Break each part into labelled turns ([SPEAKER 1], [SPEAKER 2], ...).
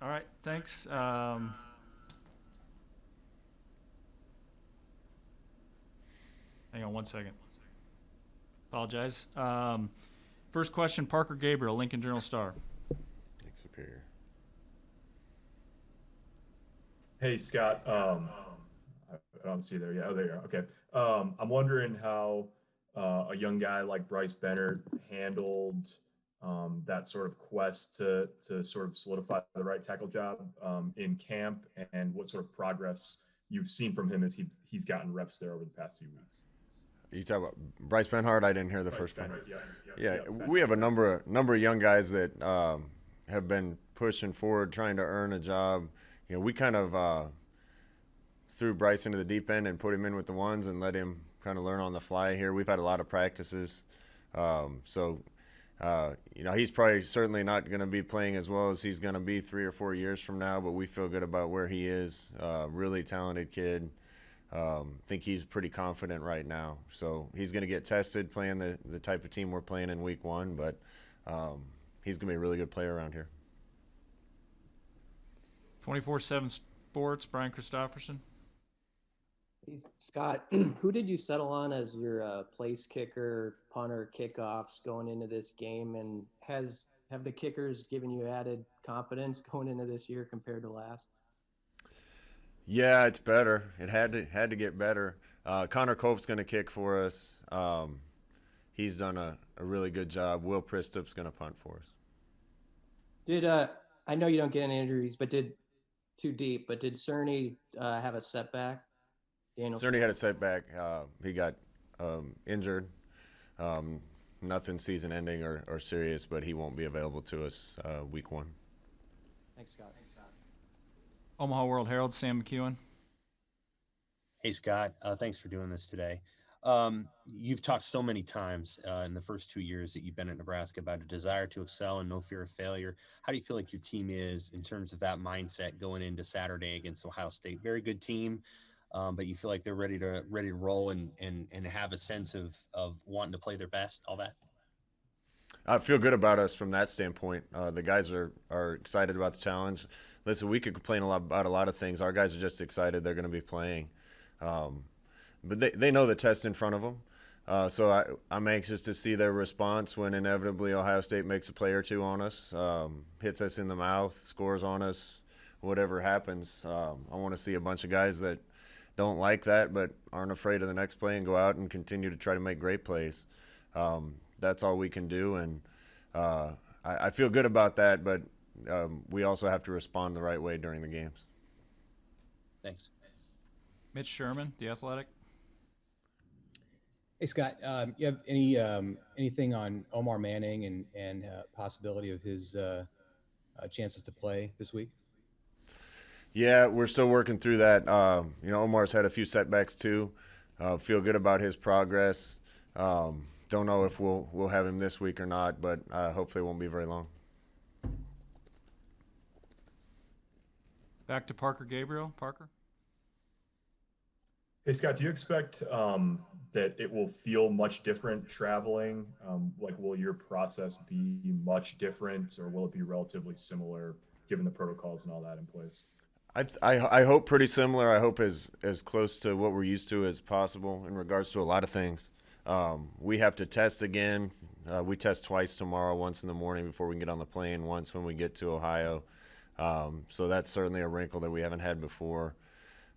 [SPEAKER 1] All right, thanks. Hang on one second. Apologize. First question, Parker Gabriel, Lincoln Journal-Star.
[SPEAKER 2] Nick Superior.
[SPEAKER 3] Hey, Scott. I don't see there. Yeah, oh, there you are. Okay. I'm wondering how a young guy like Bryce Bennett handled that sort of quest to sort of solidify the right tackle job in camp, and what sort of progress you've seen from him as he's gotten reps there over the past few weeks.
[SPEAKER 2] You talk about Bryce Benhart. I didn't hear the
[SPEAKER 3] Bryce
[SPEAKER 2] first part.
[SPEAKER 3] Bennett. Yeah,
[SPEAKER 2] Yeah,
[SPEAKER 3] yeah,
[SPEAKER 2] we have a number of young guys that have been pushing forward, trying to earn a job. We kind of threw Bryce into the deep end and put him in with the ones and let him kind of learn on the fly here. We've had a lot of practices, he's probably certainly not going to be playing as well as he's going to be 3 or 4 years from now, but we feel good about where he is. Really talented kid. Think he's pretty confident right now. So he's going to get tested playing the type of team we're playing in week one, but he's going to be a really good player around here.
[SPEAKER 1] 24/7 Sports, Brian Christopherson.
[SPEAKER 4] Hey, Scott, who did you settle on as your place kicker, punter, kickoffs going into this game? And have the kickers given you added confidence going into this year compared to last?
[SPEAKER 2] Yeah, it's better. It had to get better. Connor Cope's going to kick for us. He's done a really good job. Will Pristup's going to punt for us.
[SPEAKER 4] Did I know you don't get any injuries, but did too deep? But did Cerny have a setback? Daniel
[SPEAKER 2] Cerny had a setback. He got injured. Nothing season-ending or serious, but he won't be available to us week one.
[SPEAKER 4] Thanks, Scott.
[SPEAKER 1] Omaha World Herald, Sam McEwen.
[SPEAKER 5] Hey, Scott. Thanks for doing this today. You've talked so many times in the first 2 years that you've been at Nebraska about a desire to excel and no fear of failure. How do you feel like your team is in terms of that mindset going into Saturday against Ohio State? Very good team, but you feel like they're ready to roll and have a sense of wanting to play their best, all that?
[SPEAKER 2] I feel good about us from that standpoint. The guys are excited about the challenge. Listen, we could complain about a lot of things. Our guys are just excited they're going to be playing. But they know the test in front of them. So I'm anxious to see their response when inevitably Ohio State makes a play or two on us, hits us in the mouth, scores on us, whatever happens. I want to see a bunch of guys that don't like that but aren't afraid of the next play and go out and continue to try to make great plays. That's all we can do, and I feel good about that, but we also have to respond the right way during the games.
[SPEAKER 5] Thanks.
[SPEAKER 1] Mitch Sherman, The Athletic.
[SPEAKER 6] Hey Scott, you have anything on Omar Manning and possibility of his chances to play this week?
[SPEAKER 2] Yeah, we're still working through that. Omar's had a few setbacks too. Feel good about his progress. Don't know if we'll have him this week or not, but hopefully it won't be very long.
[SPEAKER 1] Back to Parker Gabriel. Parker.
[SPEAKER 3] Hey, Scott, do you expect that it will feel much different traveling? Will your process be much different, or will it be relatively similar given the protocols and all that in place?
[SPEAKER 2] I hope pretty similar. I hope as close to what we're used to as possible in regards to a lot of things. We have to test again. We test twice tomorrow, once in the morning before we can get on the plane, once when we get to Ohio. So that's certainly a wrinkle that we haven't had before.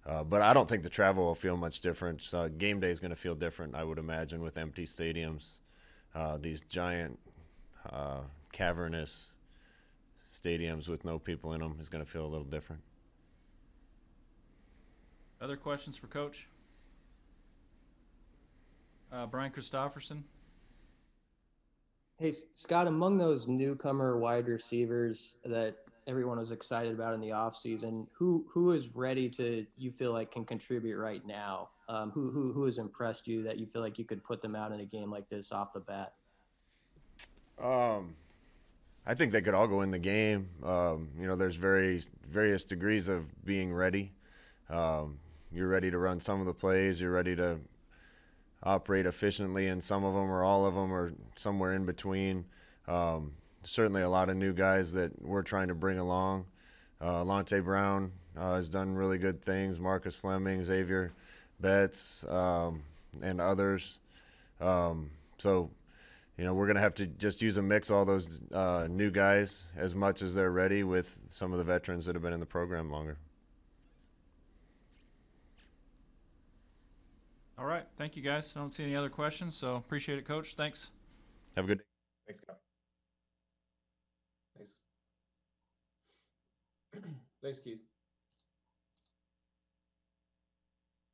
[SPEAKER 2] But I don't think the travel will feel much different. So game day is going to feel different, I would imagine, with empty stadiums. These giant, cavernous stadiums with no people in them is going to feel a little different.
[SPEAKER 1] Other questions for Coach? Brian Christopherson.
[SPEAKER 4] Hey, Scott, among those newcomer wide receivers that everyone was excited about in the offseason, who is ready to, you feel like, can contribute right now? Who has impressed you that you feel like you could put them out in a game like this off the bat?
[SPEAKER 2] I think they could all go in the game. There's various degrees of being ready. You're ready to run some of the plays. You're ready to operate efficiently in some of them, or all of them, or somewhere in between. Certainly a lot of new guys that we're trying to bring along. Lonte Brown has done really good things. Marcus Fleming, Xavier Betts, and others. So, we're going to have to just use a mix all those new guys as much as they're ready with some of the veterans that have been in the program longer.
[SPEAKER 1] All right. Thank you, guys. I don't see any other questions, so appreciate it, Coach. Thanks.
[SPEAKER 2] Have a good day.
[SPEAKER 3] Thanks, Scott.
[SPEAKER 7] Thanks. Thanks, Keith.